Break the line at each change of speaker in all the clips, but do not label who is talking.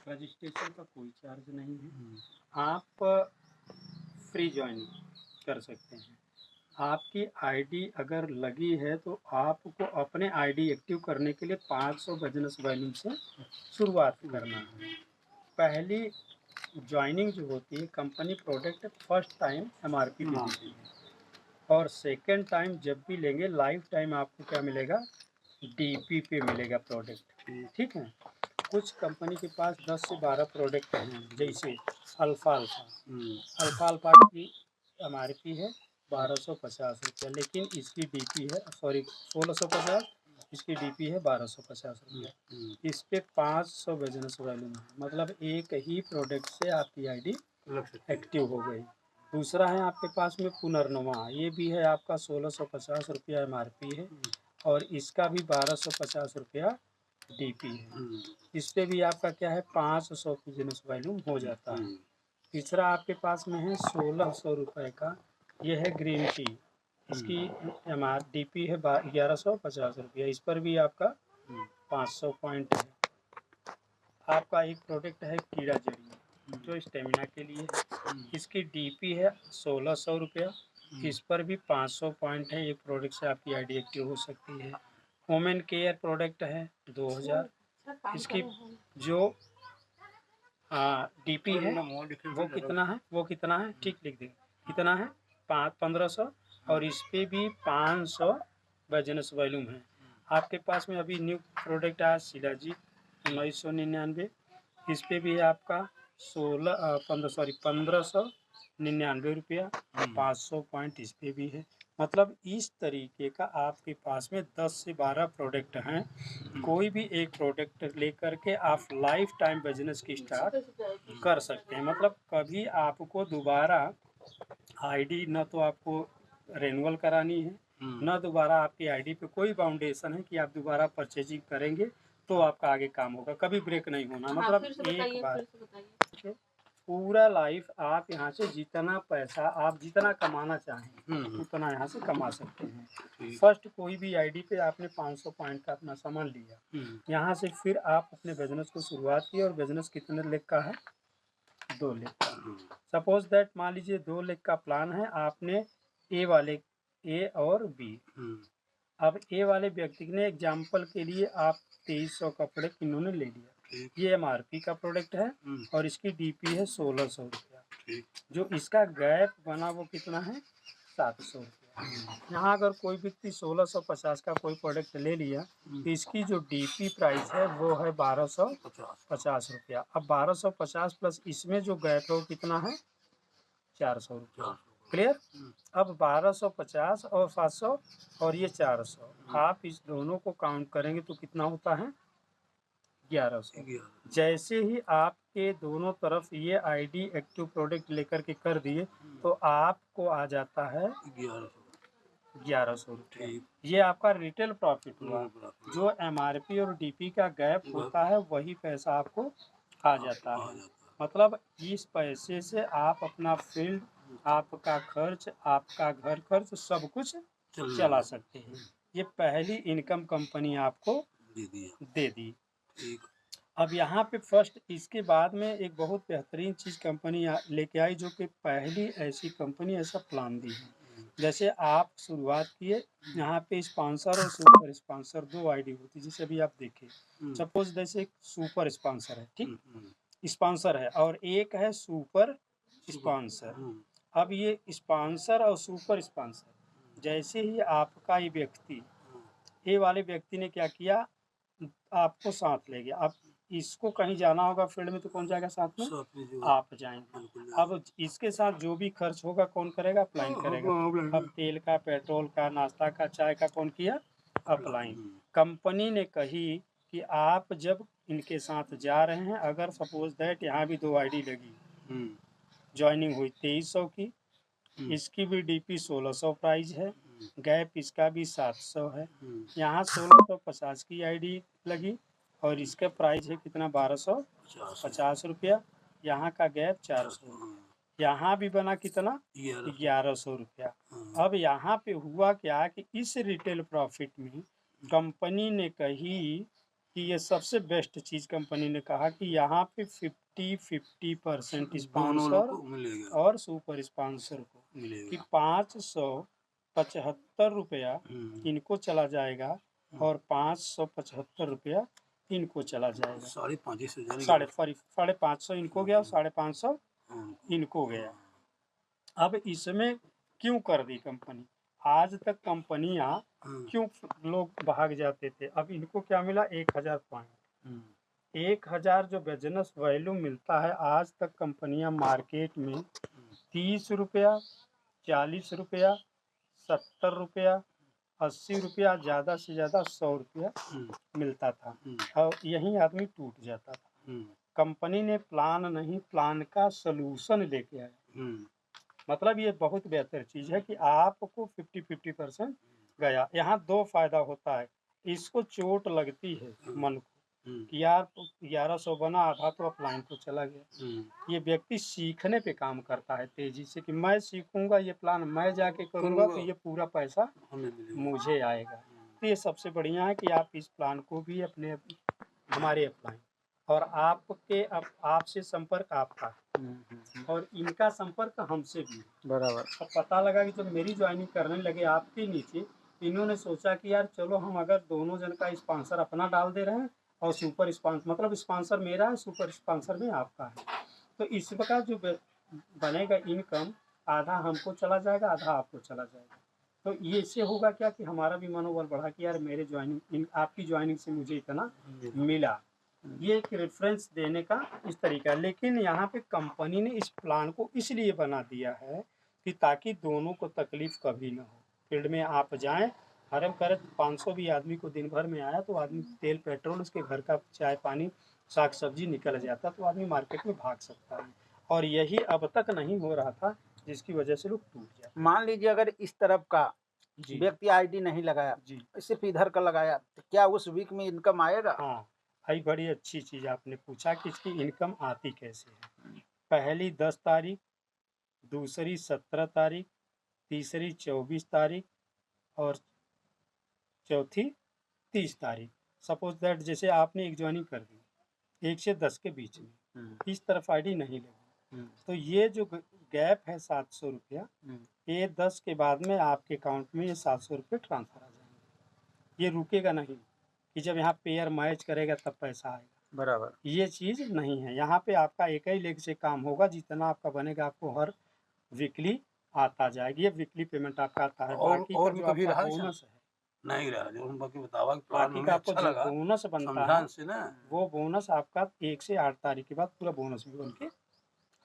Registration का कोई charge नहीं है। आप फ्री ज्वाइनिंग कर सकते हैं। आपकी आईडी अगर लगी है तो आपको अपने आईडी एक्टिव करने के लिए 500 बिजनेस वैल्यू से शुरुआत करना है। पहली ज्वाइनिंग जो होती है company product first time MRP पे देती है और सेकेंड टाइम जब भी लेंगे लाइफ टाइम आपको क्या मिलेगा, डीपी पे मिलेगा प्रोडक्ट। ठीक है। कुछ कंपनी के पास 10 से 12 प्रोडक्ट हैं, जैसे अल्फा अल्फा की एमआरपी है 1250 रुपया, लेकिन इसकी डीपी है 1650, इसकी डीपी है 1250 रुपया। इस पे 500 बिजनेस वैल्यू है, मतलब एक ही प्रोडक्ट से आपकी आईडी एक्टिव हो गई। दूसरा है आपके पास में पुनर्नवा, ये भी है आपका 1650 रुपया एमआरपी है और इसका भी 1250 रुपया डीपी है। इस पे भी आपका क्या है 500 बिजनेस वैल्यू हो जाता है। तीसरा आपके पास में है 1600 रुपये का, ये है ग्रीन टी, इसकी एमआर डीपी है 1150 रुपया, इस पर भी आपका 500 पॉइंट है। आपका एक प्रोडक्ट है कीड़ा जड़ी जो स्टेमिना के लिए है, इसकी डीपी है 1600 रुपया, इस पर भी 500 पॉइंट है। एक प्रोडक्ट से आपकी आईडी एक्टिव हो सकती है। वोमेन केयर प्रोडक्ट है 2000, इसकी जो डीपी है वो कितना है ठीक लिख दें, कितना है 1500 और इस पे भी 500 बिजनेस वॉल्यूम है। आपके पास में अभी न्यू प्रोडक्ट आया शिलाजीत 1999, इस पे भी आपका 1599 रुपया, 500 पॉइंट इस पे भी है। मतलब इस तरीके का आपके पास में 10 से 12 प्रोडक्ट हैं। कोई भी एक प्रोडक्ट लेकर के आप लाइफ टाइम बिजनेस की स्टार्ट कर सकते हैं। मतलब कभी आपको दोबारा आईडी न तो आपको रेनुअल करानी है, न दोबारा आपकी आईडी पे कोई बाउंडेशन है कि आप दोबारा परचेजिंग करेंगे तो आपका आगे काम होगा, कभी ब्रेक नहीं होना। मतलब एक बार पूरा लाइफ आप यहाँ से जितना पैसा आप जितना कमाना चाहें उतना यहाँ से कमा सकते हैं। फर्स्ट कोई भी आईडी पे आपने 500 पॉइंट का अपना सामान लिया, यहाँ से फिर आप अपने बिजनेस को शुरुआत की और बिजनेस कितने लेग का है, 2 लेग का। सपोज दैट मान लीजिए 2 लेग का प्लान है, आपने ए और बी। अब ए वाले व्यक्ति ने एग्जाम्पल के लिए आप 2300 का प्रोडक्ट इन्होंने ले लिया, ये एमआरपी का प्रोडक्ट है और इसकी डीपी है 1600 रुपया। जो इसका गैप बना वो कितना है 700 रुपया। यहाँ अगर कोई व्यक्ति 1650 का कोई प्रोडक्ट ले लिया तो इसकी जो डीपी प्राइस है वो है 1250 रुपया। अब 1250 प्लस इसमें जो गैप है वो कितना है 400 रुपया। क्लियर। अब 1250 और 700 और ये 400, आप इस दोनों को काउंट करेंगे तो कितना होता है 1100। जैसे ही आपके दोनों तरफ ये आईडी एक्टिव प्रोडक्ट लेकर के कर दिए तो आपको आ जाता है 1100 रुपये। ये आपका रिटेल प्रॉफिट हुआ। जो एमआरपी और डीपी का गैप होता है वही पैसा आपको आ जाता है। मतलब इस पैसे से आप अपना फील्ड, आपका खर्च, आपका घर खर्च सब कुछ चला सकते हैं। ये पहली इनकम कंपनी आपको दे दी। अब यहाँ पे फर्स्ट इसके बाद में एक बहुत बेहतरीन चीज़ कंपनी लेके आई, जो कि पहली ऐसी कंपनी ऐसा प्लान दी है। जैसे आप शुरुआत किए, यहाँ पे स्पॉन्सर और सुपर स्पॉन्सर 2 आईडी होती है। जैसे अभी आप देखिए सपोज जैसे एक सुपर स्पॉन्सर है, ठीक स्पॉन्सर है और एक है सुपर स्पॉन्सर। अब ये स्पॉन्सर और सुपर स्पॉन्सर, जैसे ही आपका ये व्यक्ति ए वाले व्यक्ति ने क्या किया, आपको साथ ले गया। अब इसको कहीं जाना होगा फील्ड में तो कौन जाएगा साथ में, आप जाएंगे। अब इसके साथ जो भी खर्च होगा कौन करेगा, अप्लाइन करेगा। अब तेल का, पेट्रोल का, नाश्ता का, चाय का कौन किया, अप्लाइन। कंपनी ने कही कि आप जब इनके साथ जा रहे हैं, अगर सपोज दैट यहाँ भी 2 आईडी लगी, ज्वाइनिंग हुई 2300 की, इसकी भी डीपी 1600 प्राइस है, गैप इसका भी 700 है। यहाँ 1650 की आईडी लगी और इसका प्राइस है कितना 1250 रुपया, यहाँ का गैप 400, यहाँ भी बना कितना 1100 रुपया। अब यहाँ पे हुआ क्या कि इस रिटेल प्रॉफिट में कंपनी ने कही कि ये सबसे बेस्ट चीज़ कंपनी ने कहा कि यहाँ पे 50-50%
दोनों
स्पॉन्सर
लोग को मिलेगा
और सुपर स्पॉन्सर को कि
मिलेगा
575 रुपया इनको चला जाएगा और 575 रुपया इनको चला जाएगा। 550 इनको गया और 550 इनको गया। अब इसमें क्यों कर दी कंपनी? आज तक कंपनियां क्यों लोग भाग जाते थे? अब इनको क्या मिला? 1000 पॉइंट। 1000 जो बिजनेस वैल्यू मिलता है, आज तक कंपनियां मार्केट में 30 रुपया, 40 रुपया, 70 रुपया, 80 रुपया, ज़्यादा से ज़्यादा 100 रुपया मिलता था और यहीं आदमी टूट जाता था। कंपनी ने प्लान नहीं, प्लान का सलूशन लेके आया। मतलब ये बहुत बेहतर चीज़ है कि आपको 50-50% गया। यहाँ दो फायदा होता है, इसको चोट लगती है मन को कि यार 1100 बना, आधा तो अपलाइन को चला गया। ये व्यक्ति सीखने पे काम करता है तेजी से कि मैं सीखूंगा, ये प्लान मैं जाके करूंगा तो ये पूरा पैसा मुझे आएगा। तो ये सबसे बढ़िया है कि आप इस प्लान को भी अपने हमारे अप्लाई और आपके आपसे संपर्क आपका और इनका संपर्क हमसे भी बराबर। अब पता लगा कि जब मेरी ज्वाइनिंग करने लगे आपके नीचे, इन्होंने सोचा कि यार चलो हम अगर दोनों जन का स्पॉन्सर अपना डाल दे रहे हैं और सुपर स्पॉन्सर मतलब स्पॉन्सर मेरा है, सुपर स्पॉन्सर भी आपका है, तो इस प्रकार जो बनेगा इनकम आधा हमको चला जाएगा, आधा आपको चला जाएगा। तो ये इससे होगा क्या कि हमारा भी मनोबल बढ़ा कि यार मेरे ज्वाइनिंग आपकी ज्वाइनिंग से मुझे इतना मिला। ये एक रेफरेंस देने का इस तरीका। लेकिन यहाँ पे कंपनी ने इस प्लान को इसलिए बना दिया है कि ताकि दोनों को तकलीफ कभी ना हो। फील्ड में आप जाएं, हरम करे 500 भी आदमी को दिन भर में आया तो आदमी तेल पेट्रोल उसके घर का चाय पानी साग सब्जी निकल जाता तो आदमी मार्केट में भाग सकता है। और यही अब तक नहीं हो रहा था, जिसकी वजह से लोग टूट जाते।
मान लीजिए अगर इस तरफ का व्यक्ति आईडी नहीं लगाया जी, सिर्फ इधर का लगाया, तो क्या उस वीक में इनकम आएगा?
हाँ, भाई बड़ी अच्छी चीज़ आपने पूछा कि इसकी इनकम आती कैसे है। पहली 10 तारीख, दूसरी 17 तारीख, तीसरी 24 तारीख और चौथी 30 तारीख। सपोज दैट जैसे आपने एक ज्वाइनिंग कर दी 1 से 10 के बीच में, इस तरफ आईडी नहीं लगी, तो ये जो गैप है 700 रुपया, ये 10 के बाद में आपके अकाउंट में ये 700 रुपये ट्रांसफर आ जाएंगे। ये रुकेगा नहीं कि जब यहाँ पेयर मैच करेगा तब पैसा आएगा, बराबर। ये चीज़ नहीं है। यहाँ पे आपका एक ही लेग से काम होगा, जितना आपका बनेगा आपको हर वीकली आता जाएगा। ये वीकली पेमेंट आपका आता है। बाकी
और
का जो
कभी
आपका
रहा
बोनस है
नहीं रहा, जो हम बाकी बतावा
बाकी का आपको जो बोनस बनता है
से ना,
वो बोनस आपका 1 से 8 तारीख के बाद पूरा बोनस भी बन के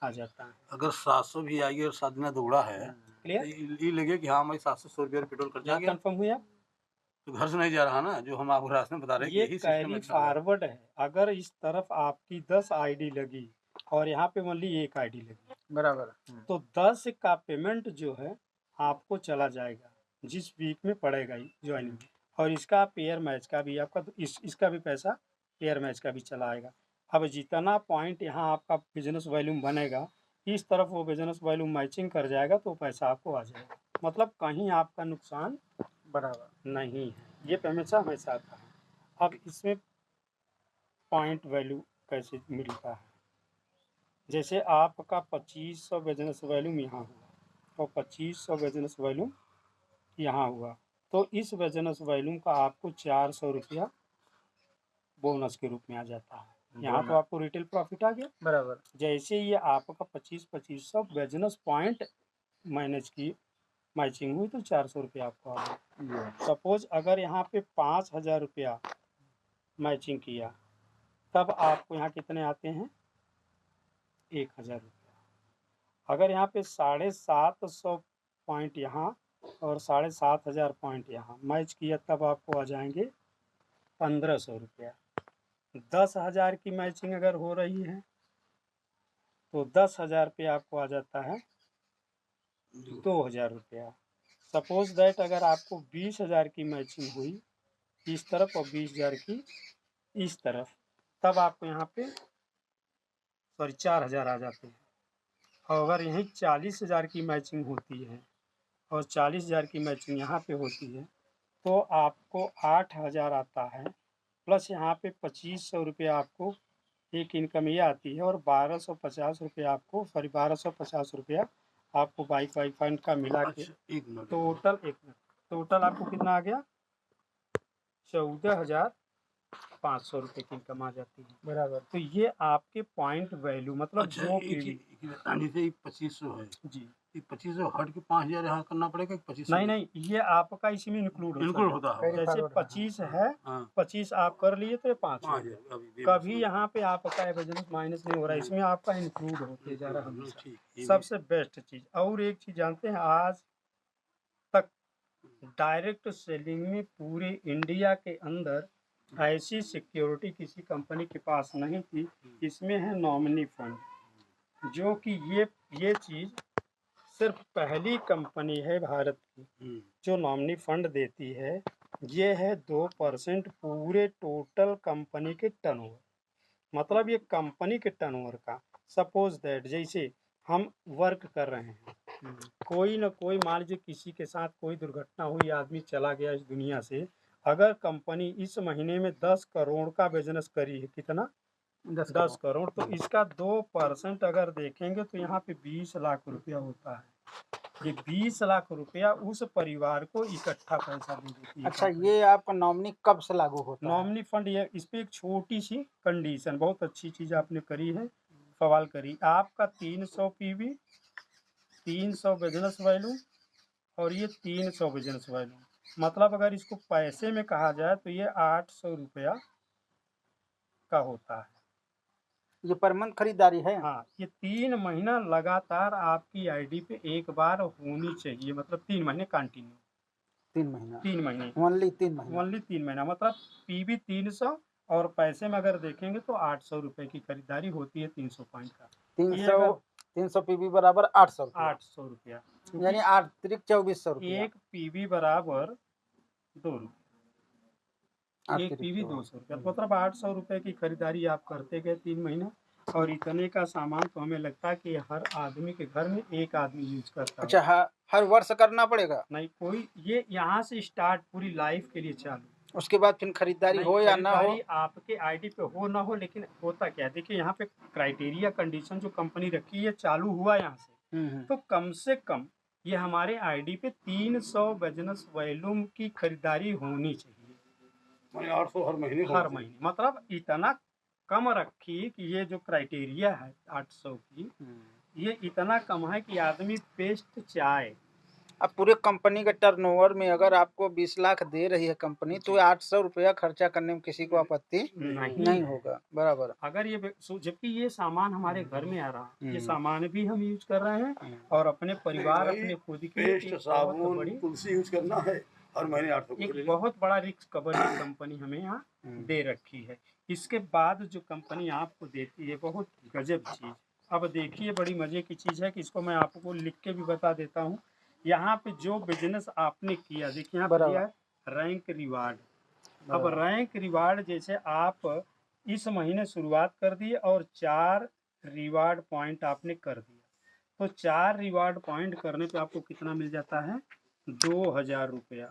आ जाता है।
अगर 700 भी आएगी और 7 दिन दौड़ा है,
क्लियर?
ये लगे कि हाँ मैं 700 रुपये पेट्रोल खर्चा गया,
कंफर्म हुई आप?
तो घर से नहीं जा रहा ना, जो हम आपको रास्ते में बता रहे हैं
ये
कि यही
कैरी
सिस्टम
फॉरवर्ड है। अगर इस तरफ आपकी 10 आईडी लगी और यहाँ पे मान ली 1 आईडी लगी, बराबर, तो 10 का पेमेंट जो है आपको चला जाएगा जिस वीक में पड़ेगा ज्वाइनिंग, और इसका पेयर मैच का भी आपका इसका भी पैसा पेयर मैच का भी चला आएगा। अब जितना पॉइंट यहाँ आपका बिजनेस वॉल्यूम बनेगा, इस तरफ वो बिजनेस वॉल्यूम मैचिंग कर जाएगा तो पैसा आपको आ जाएगा। मतलब कहीं आपका नुकसान बराबर नहीं है, ये हमेशा हमेशा आता है। अब इसमें पॉइंट वैल्यू कैसे मिलता है? जैसे आपका 2500 बिजनेस वैल्यूम यहाँ हुआ और 2500 बिजनेस वैल्यूम यहाँ हुआ, तो इस बिजनेस वैल्यूम का आपको 400 रुपया बोनस के रूप में आ जाता है। यहाँ तो आपको रिटेल प्रॉफिट आ गया, बराबर। जैसे ये आपका 2500 बिजनेस पॉइंट मैनेज की मैचिंग हुई तो 400 रुपया आपको आ गया। सपोज अगर यहाँ पे 5000 रुपया मैचिंग किया तब आपको यहाँ कितने आते हैं? 1000 रुपया। अगर यहाँ पे 750 पॉइंट यहाँ और 7500 पॉइंट यहाँ मैच किया तब आपको आ जाएंगे 1500 रुपया। 10,000 की मैचिंग अगर हो रही है तो 10,000 पे आपको आ जाता है 2000 रुपया। सपोज दैट अगर आपको 20,000 की मैचिंग हुई इस तरफ और 20,000 की इस तरफ, तब आपको यहाँ पे 4000 आ जाते हैं। और अगर यहीं 40,000 की मैचिंग होती है और 40,000 की मैचिंग यहाँ पे होती है तो आपको 8,000 आता है प्लस यहाँ पे 2500 रुपये आपको एक इनकम ये आती है, और 1250 रुपये आपको, सॉरी 1250 रुपया आपको बाइक वाइक फंड का मिला के
अच्छा, एक मिनट।
टोटल आपको कितना आ गया? 14,500 रुपये की इनकम आ जाती है।
बराबर।
तो ये आपके पॉइंट वैल्यू मतलब
अच्छा,
जो
एक
PV
जैसे 2500 है,
जी,
ये 2500 हट के 5000 यहाँ करना पड़ेगा कि 2500?
नहीं ये आपका इसी में इंक्लूड
इंक्लूड होता है।
जैसे 25 है,
हाँ
25 आप कर लिए तो ये 5 हो गया।
5000 अभी
कभी यहाँ पे आपका एवरेज माइनस नहीं हो रहा है, इसमें आपका इंक्लूड होते जा रहा है हमेशा।
ठीक, ये भी-
सबसे बेस्ट चीज, और एक चीज जानते हैं, आज तक डायरेक्ट सेलिंग में पूरे इंडिया के अंदर ऐसी सिक्योरिटी किसी कंपनी के पास नहीं थी। इसमें है नॉमिनी फंड, जो कि ये चीज सिर्फ पहली कंपनी है भारत की जो नॉमिनी फंड देती है। ये है 2% पूरे टोटल कंपनी के टर्नओवर, मतलब ये कंपनी के टर्नओवर का। सपोज दैट जैसे हम वर्क कर रहे हैं, कोई ना कोई मान लीजिए किसी के साथ कोई दुर्घटना हुई, आदमी चला गया इस दुनिया से, अगर कंपनी इस महीने में 10 करोड़ का बिजनेस करी है, कितना? 10 करोड़, तो इसका 2% अगर देखेंगे तो यहाँ पे 20 लाख रुपया होता है। ये 20 लाख रुपया उस परिवार को इकट्ठा पैसा दे देती है।
अच्छा, ये आपका नॉमिनी कब से लागू होता है?
नॉमिनी फंड, ये इस पे एक छोटी सी कंडीशन, बहुत अच्छी चीज आपने करी है, सवाल करी। आपका 300 PV, 300 बिजनेस वैल्यू, और ये 300 बिजनेस वैल्यू, मतलब अगर इसको पैसे में कहा जाए तो ये 800 रुपया का होता है।
ये पर मंथ खरीदारी है?
हाँ, ये 3 महीना लगातार आपकी आईडी पे एक बार होनी चाहिए, मतलब 3 महीने कंटिन्यू।
3 महीना?
3 महीने
ओनली 3 महीना?
ओनली 3 महीना, मतलब PV 300, और पैसे में अगर देखेंगे तो 800 रुपये की खरीदारी होती है 300 पॉइंट का।
300 PV बराबर 800 रुपया।
800 रुपया,
यानी अतिरिक्त 2400 रुपया।
एक PV बराबर 2 रुपये, एक
अतिरिक्त
PV 200 रुपया, मतलब 800 रुपये की खरीदारी आप करते गए 3 महीना। और इतने का सामान तो हमें लगता है कि हर आदमी के घर में एक आदमी यूज करता है।
अच्छा, हर वर्ष करना पड़ेगा?
नहीं, कोई ये यहाँ से स्टार्ट पूरी लाइफ के लिए चालू,
उसके बाद फिर खरीदारी हो या ना हो?
खरीदारी आपके आईडी पे हो ना हो, लेकिन होता क्या है, देखिए यहाँ पे क्राइटेरिया कंडीशन जो कंपनी रखी है, चालू हुआ यहाँ से, तो कम से कम ये हमारे आईडी पे 300 बिजनेस वॉल्यूम की खरीदारी होनी चाहिए,
800 हर महीने।
मतलब इतना कम रखी कि ये जो क्राइटेरिया है 800 की, ये इतना कम है कि आदमी पेस्ट चाहे।
अब पूरे कंपनी के टर्नओवर में अगर आपको 20 लाख दे रही है कंपनी, तो 800 रुपया खर्चा करने में किसी को आपत्ति नहीं होगा। बराबर।
अगर ये जबकि ये सामान हमारे घर में आ रहा है, ये सामान भी हम यूज कर रहे हैं, और अपने परिवार, अपने खुद की
पेस्ट, साबुन, तुलसी यूज करना है, हर महीने 800।
एक बहुत बड़ा रिस्क कवर कंपनी हमें यहाँ दे रखी है। इसके बाद जो कंपनी आपको देती है बहुत गजब चीज, अब देखिए बड़ी मजे की चीज है कि इसको मैं आपको लिख के भी बता देता हूँ। यहाँ पे जो बिजनेस आपने किया, देखिए यहाँ पे दिया है रैंक रिवार्ड। अब रैंक रिवार्ड जैसे आप इस महीने शुरुआत कर दिए और 4 रिवार्ड पॉइंट आपने कर दिया, तो 4 रिवार्ड पॉइंट करने पे आपको कितना मिल जाता है? 2000 रुपया।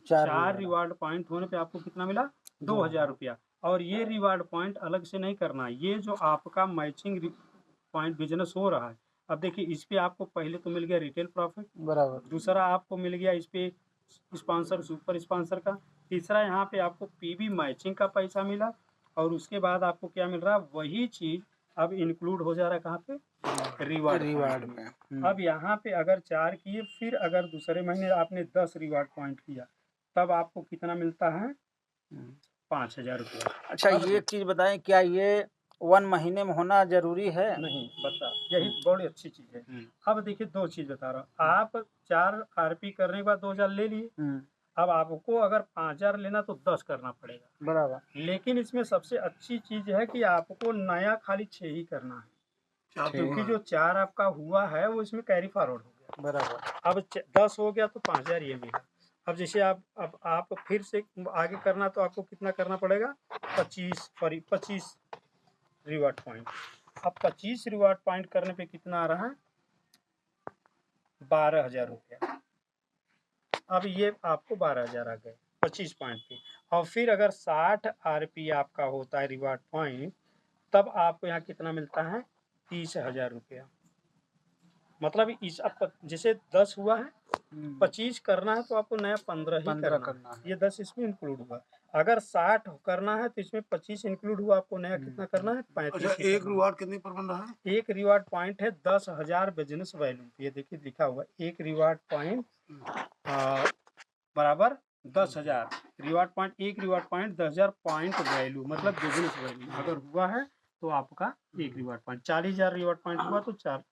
4 रिवार्ड पॉइंट होने पे आपको कितना मिला? 2000 रुपया। और ये रिवार्ड पॉइंट अलग से नहीं करना, ये जो आपका मैचिंग पॉइंट बिजनेस हो रहा है, अब देखिए इस पे आपको पहले तो मिल गया रिटेल प्रॉफिट,
बराबर।
दूसरा आपको मिल गया इस पे स्पॉन्सर, सुपर स्पॉन्सर का, तीसरा यहाँ पे आपको PV मैचिंग का पैसा मिला, और उसके बाद आपको क्या मिल रहा है? वही चीज अब इंक्लूड हो जा रहा है कहाँ पे? रिवार्ड में। अब यहाँ पे अगर 4 किए, फिर अगर दूसरे महीने आपने 10 रिवार्ड पॉइंट किया, तब आपको कितना मिलता है? 5000 रुपया।
अच्छा, ये एक चीज बताएं, क्या ये 1 महीने में होना जरूरी है?
नहीं, बता, यही बड़ी अच्छी चीज है। अब देखिए 2 चीज बता रहा हूँ, आप 4 RP करने के बाद 2000 ले लिए, अब आपको अगर 5000 लेना तो 10 करना पड़ेगा।
बराबर।
लेकिन इसमें सबसे अच्छी चीज है कि आपको नया खाली 6 ही करना है, क्योंकि जो 4 आपका हुआ है वो इसमें कैरी फॉरवर्ड हो गया।
बराबर।
अब 10 हो गया तो 5000 ये मिला। अब जैसे आप फिर से आगे करना, तो आपको कितना करना पड़ेगा? 25 रिवार्ड पॉइंट। अब 25 रिवार्ड पॉइंट करने पे कितना आ रहा है? 12,000 रुपया। अब ये आपको 12,000 आ गए। 25 पॉइंट पे। और फिर अगर 60 आरपी आपका होता है रिवार्ड पॉइंट, तब आपको यहाँ कितना मिलता है? 30,000 रुपया। मतलब इस अब जैसे 10 हुआ है, 25 करना है तो आपको नया 15 ही
15
करना
करना
है। ये 10 इसमें इंक्लूड हुआ। अगर 60 करना है तो इसमें 25 इंक्लूड हुआ, आपको नया कितना करना है? 35
अच्छा,
ही
एक
करना
रिवार्ड कितने पर बन रहा है?
है। एक रिवार्ड पॉइंट है 10,000 बिजनेस वैल्यू। ये देखिए लिखा हुआ, एक रिवार्ड पॉइंट बराबर 10,000 रिवार्ड पॉइंट। एक रिवार्ड पॉइंट 10,000 पॉइंट वैल्यू, मतलब बिजनेस वैल्यू अगर हुआ है तो आपका एक रिवार्ड पॉइंट। 40,000 रिवार्ड पॉइंट हुआ तो 4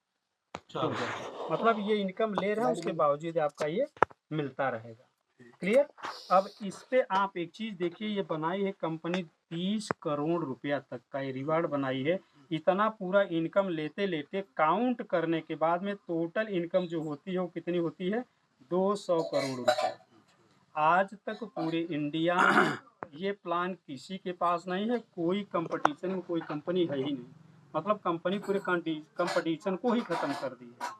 मतलब ये इनकम ले रहा है, उसके बावजूद आपका ये मिलता रहेगा। क्लियर? अब इस पे आप एक चीज देखिए, ये बनाई है कंपनी 30 करोड़ रुपया तक का ये रिवार्ड बनाई है। इतना पूरा इनकम लेते लेते काउंट करने के बाद में टोटल इनकम जो होती है वो कितनी होती है? 200 करोड़ रुपया। आज तक पूरे इंडिया में ये प्लान किसी के पास नहीं है, कोई कंपटीशन में कोई कंपनी है ही नहीं। मतलब कंपनी पूरे कंपटीशन को ही खत्म कर दी है।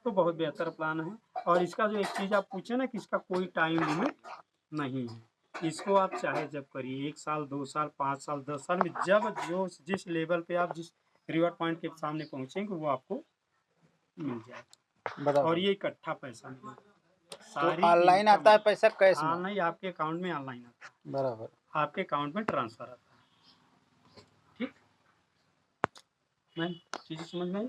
तो बहुत बेहतर प्लान है। और इसका जो एक चीज़ आप पूछे ना कि इसका कोई टाइम लिमिट नहीं है। इसको आप चाहे जब करिए, 1 साल 2 साल 5 साल 10 साल में, जब जो जिस लेवल पे आप जिस रिवॉर्ड पॉइंट के सामने पहुंचेंगे वो आपको मिल जाएगा।
बराबर।
और ये इकट्ठा पैसा मिलेगा।
तो ऑनलाइन आता है पैसा, कैश में?
ऑनलाइन आपके अकाउंट में ऑनलाइन आता है,
बराबर।
आपके अकाउंट में ट्रांसफर आता है। ठीक, मैं चीज़ समझ में आई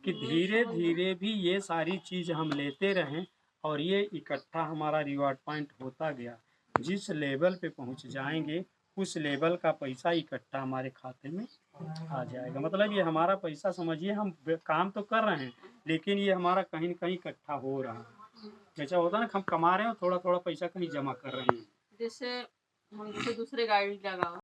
कि धीरे धीरे भी ये सारी चीज़ हम लेते रहें और ये इकट्ठा हमारा रिवार्ड पॉइंट होता गया। जिस लेवल पे पहुंच जाएंगे उस लेवल का पैसा इकट्ठा हमारे खाते में आ जाएगा। मतलब ये हमारा पैसा, समझिए हम काम तो कर रहे हैं लेकिन ये हमारा कहीं न कहीं इकट्ठा हो रहा है। जैसा होता है ना, हम कमा रहे हैं थोड़ा थोड़ा पैसा कहीं जमा कर रहे हैं।
जैसे दूसरे गाड़ी लगा